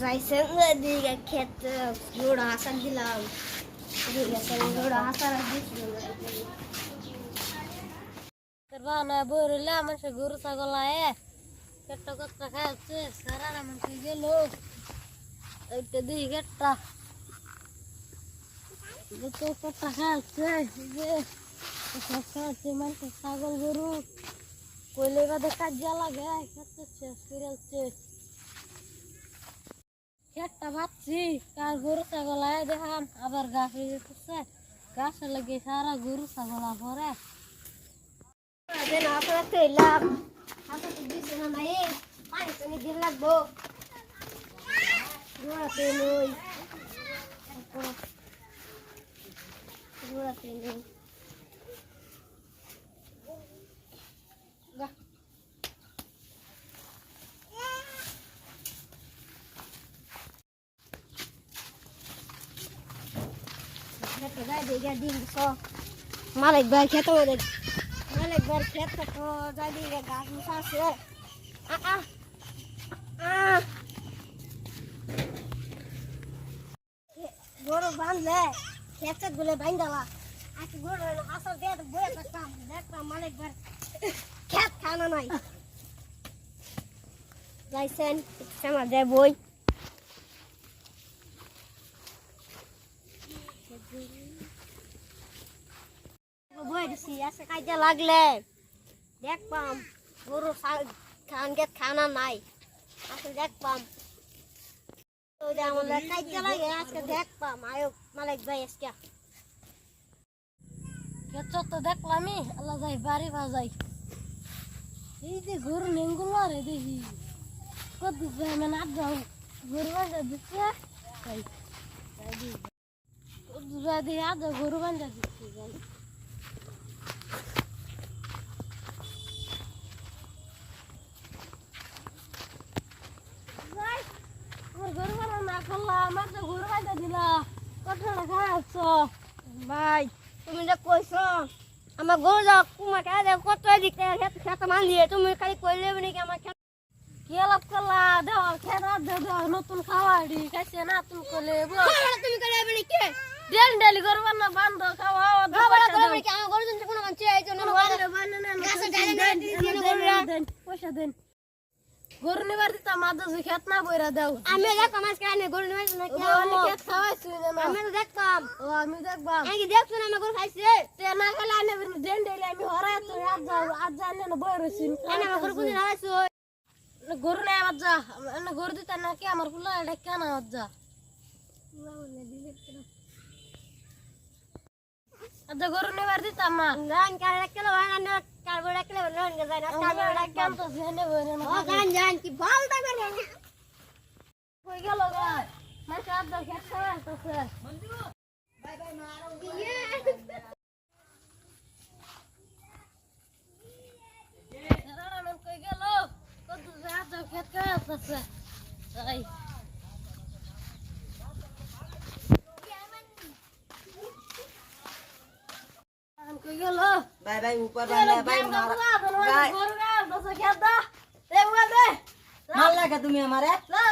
যাইছেন দিকে ক্ষেত গোড়া হাসান দিলাম গোড়া হাসার না বইলে আমার সে গরু ছাগল আয়ে কেটটা কচ্চা খাচ্ছে সারা মানুষ গেল এইটা দিই কেটটা কচ্চা খাচ্ছে যে খাচ্ছে মানুষ ছাগল গরু কইলে বাদে কাজে লাগে খেতে ফিরেছে একটা ভাবছি কার গরু ছাগল আয় দেখাম আবার গাছ হয়ে যেতেছে গাছের লাগে সারা গরু ছাগল পরে পানি টানি দিয়ে লাগবো ঘোরাতে নই ঘোরাতে নই মালিক ভাই খেতে মালিক ভাই খেত তো যাই দিকে গাছ মুসা আছে গরু বাঁধলে খেত গুলো বাঁধালা আজকে গরু আসল দিয়ে বয়ে থাকতাম দেখতাম মালিক ভাই খেত খানা নাই যাইছেন আমার দেয় বই কাজে লাগলে দেখবাম গরু খানা নাই আজকে দেখবাম আমাদের কাজে লাগে আজকে দেখবাম আয়ো মালিক ভাই আজকে তো দেখলামই আল্লাহ যাই বাড়ি বাজাই এই যে গরু নেঙ্গুলো রে দেখি কত মানে আট যাও গরু বান্ধা দিচ্ছে আজ গরু বান্ধা দিচ্ছে ভাই তুমি যে কইছো আমার গরু যাও কুমা খেয়ে কত দিকে খেত মান দিয়ে তুমি খালি কইলে নাকি আমার খেত কি লাভ করলা দাও খেত দাও নতুন খাওয়াড়ি খাইছে না তুমি কইলে তুমি কইলে মানে কি ডেল ডেলি গরু বান্না বান্ধ খাওয়া আমার গরু জন্য কোনো মানছে আইছো না পয়সা দেন গরু নিবার দিতা মাদা যে খেত না বইরা দাও আমি দেখতাম আজকে আনে গরু নিবার না কি আমি খেত খাওয়াইছি না আমি দেখতাম ও আমি দেখবাম আমি দেখছ না আমার গরু খাইছে তে না খেলে আনে দেন ডেলি আমি হরাই তো আজ জানে না বইরছিন আনে আমার গরু কোন হারাইছো গরু নাই আজ যা না গরু দিতা না কি আমার ফুলা এটা কেন আজ যা আজ গরু নিবার দিতাম না গান কারে কেলো আনে কারবড়া কেলো লন গে যায় না কারবড়া কেন তো জেনে বইরে না ও গান জান কি বলতা করে কই গেল গা মাছ আদ খেত খাওয়াইতেছে মঞ্জু বাই বাই মারো ইয়ে এরা মন কই গেল কত আদ খেত খাওয়াইতেছে তাই কই গেল বাই বাই ऊपर बांधा बाई मारा बाई গরু গা দশ খেত দা দে উড়া দে मार लगा तुम्ही हमारे ला